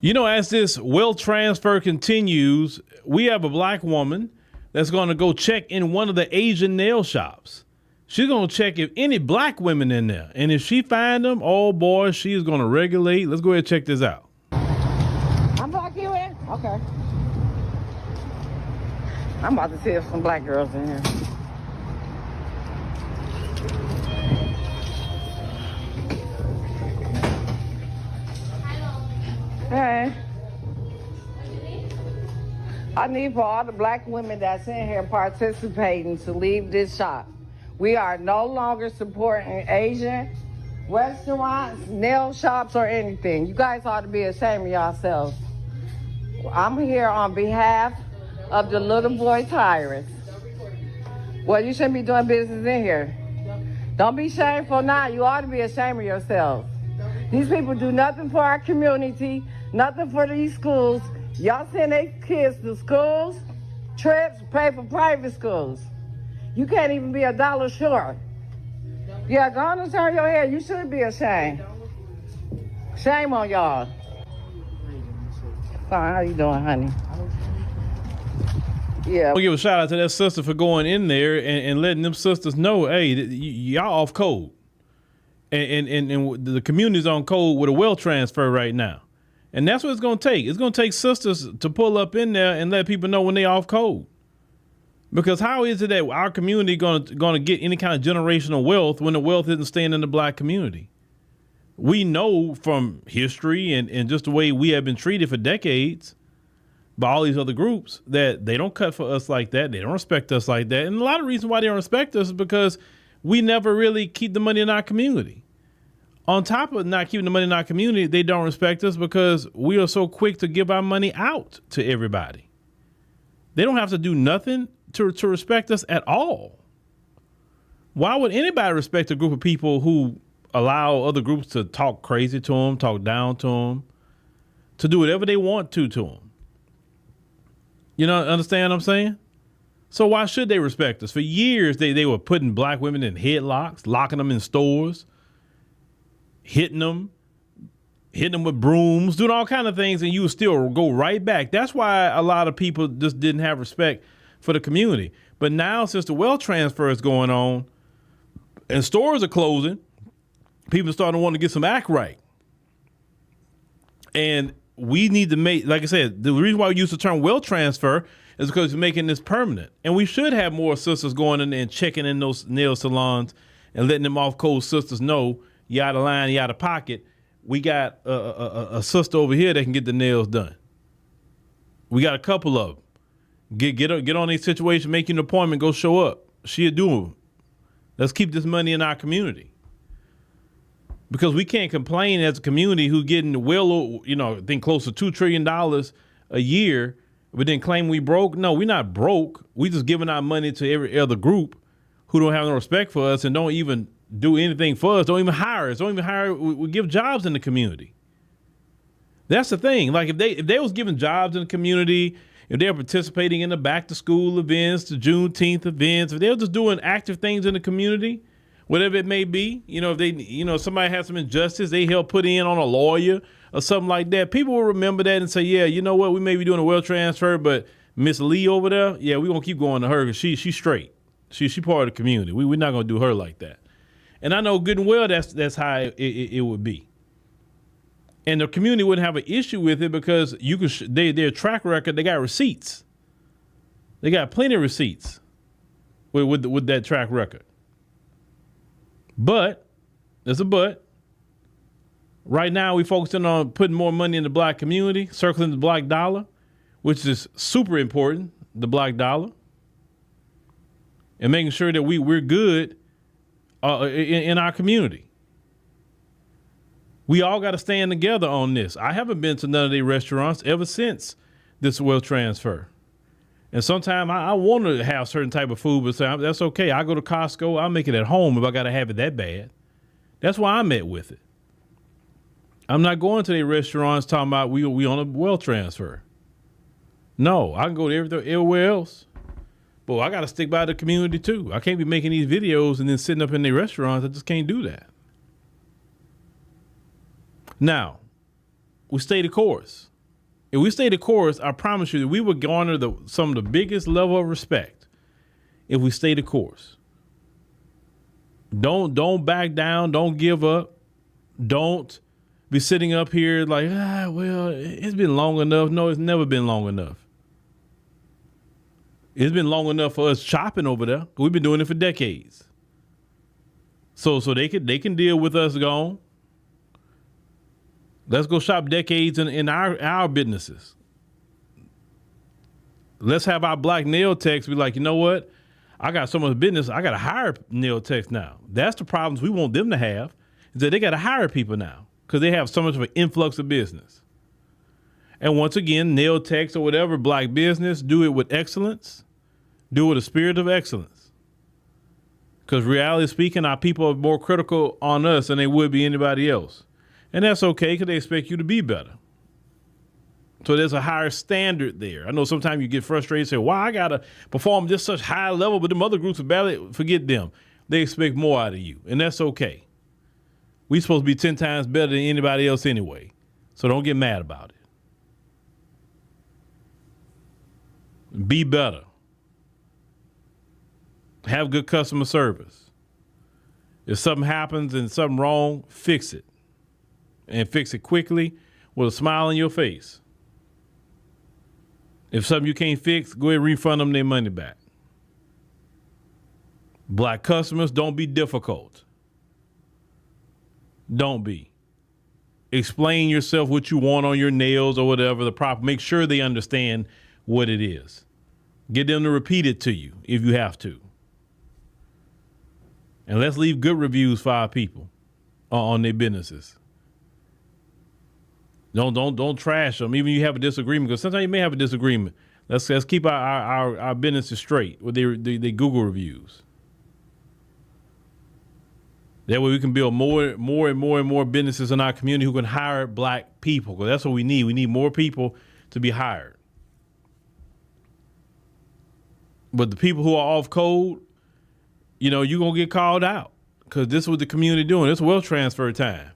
You know, as this wealth transfer continues, we have a black woman that's going to go check in one of the Asian nail shops. She's going to check if any black women in there. And if she find them, oh boy, she is going to regulate. Let's go ahead and check this out. I'm black, you in? Okay. I'm about to see if some black girls in here. Hey. I need for all the black women that's in here participating to leave this shop. We are no longer supporting Asian restaurants, nail shops, or anything. You guys ought to be ashamed of yourselves. I'm here on behalf of the little boy tyrants. Well, you shouldn't be doing business in here. Don't be shameful now. You ought to be ashamed of yourselves. These people do nothing for our community, nothing for these schools. Y'all send their kids to schools, trips, pay for private schools. You can't even be $1 short. Yeah, go on and turn your head. You should be ashamed. Shame on y'all. Fine, how you doing, honey? Yeah. We'll give a shout out to that sister for going in there and letting them sisters know, hey, y'all off code. And the community's on code with a wealth transfer right now. And that's what it's going to take. It's going to take sisters to pull up in there and let people know when they off code. Because how is it that our community going to get any kind of generational wealth when the wealth isn't staying in the black community? We know from history and just the way we have been treated for decades by all these other groups that they don't cut for us like that. They don't respect us like that. And a lot of reasons why they don't respect us is because we never really keep the money in our community. On top of not keeping the money in our community, they don't respect us because we are so quick to give our money out to everybody. They don't have to do nothing to respect us at all. Why would anybody respect a group of people who allow other groups to talk crazy to them, talk down to them, to do whatever they want to them? You know, understand what I'm saying? So why should they respect us? For years, they were putting black women in headlocks, locking them in stores, hitting them with brooms, doing all kind of things, and you would still go right back. That's why a lot of people just didn't have respect for the community. But now, since the wealth transfer is going on and stores are closing, people are starting to want to get some act right. And we need to make, like I said, the reason why we use the term wealth transfer is because it's making this permanent. And we should have more sisters going in there and checking in those nail salons and letting them off code sisters know you out of line, you out of pocket. We got a sister over here that can get the nails done. We got a couple of them. Get on a situation, make you an appointment, go show up. She'll do them. Let's keep this money in our community. Because we can't complain as a community who getting well, I think close to $2 trillion a year, but then claim we broke. No, we're not broke. We just giving our money to every other group who don't have no respect for us and don't even do anything for us, don't even hire us, we give jobs in the community. That's the thing. Like if they was giving jobs in the community, if they're participating in the back to school events, the Juneteenth events, if they were just doing active things in the community, whatever it may be, if they, somebody has some injustice, they help put in on a lawyer or something like that. People will remember that and say, yeah, you know what, we may be doing a wealth transfer, but Miss Lee over there, yeah, we're going to keep going to her because she's straight. She part of the community. We're not going to do her like that. And I know good and well that's how it would be. And the community wouldn't have an issue with it because their track record, they got receipts. They got plenty of receipts with that track record. But, there's a but. Right now, we're focusing on putting more money in the black community, circling the black dollar, which is super important, the black dollar. And making sure that we're good in our community. We all got to stand together on this. I haven't been to none of these restaurants ever since this wealth transfer. And sometimes I want to have certain type of food, but that's okay. I go to Costco. I'll make it at home if I got to have it that bad. That's why I'm at with it. I'm not going to the restaurants talking about we on a wealth transfer. No, I can go to everywhere else. But I got to stick by the community too. I can't be making these videos and then sitting up in the restaurants. I just can't do that. Now, we stay the course. If we stay the course, I promise you that we would garner some of the biggest level of respect if we stay the course. Don't back down. Don't give up. Don't be sitting up here like, well, it's been long enough. No, it's never been long enough. It's been long enough for us chopping over there. We've been doing it for decades. So they can deal with us gone. Let's go shop decades in our businesses. Let's have our black nail techs be like, you know what? I got so much business, I got to hire nail techs now. That's the problems we want them to have, is that they got to hire people now because they have so much of an influx of business. And once again, nail techs or whatever, black business, do it with excellence. Do it with a spirit of excellence. Because reality speaking, our people are more critical on us than they would be anybody else. And that's okay because they expect you to be better. So there's a higher standard there. I know sometimes you get frustrated and say, wow, I got to perform this such high level, but them other groups are barely, forget them. They expect more out of you, and that's okay. We're supposed to be 10 times better than anybody else anyway. So don't get mad about it. Be better. Have good customer service. If something happens and something wrong, fix it. And fix it quickly with a smile on your face. If something you can't fix, go ahead and refund them their money back. Black customers, don't be difficult. Don't be. Explain yourself what you want on your nails or whatever, the proper. Make sure they understand what it is. Get them to repeat it to you if you have to. And let's leave good reviews for our people on their businesses. Don't trash them, even if you have a disagreement, because sometimes you may have a disagreement. Let's keep our businesses straight with their Google reviews. That way we can build more businesses in our community who can hire black people, because that's what we need. We need more people to be hired. But the people who are off code, you're going to get called out, because this is what the community doing. It's wealth transfer time.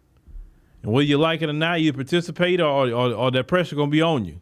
And whether you like it or not, you participate or that pressure going to be on you.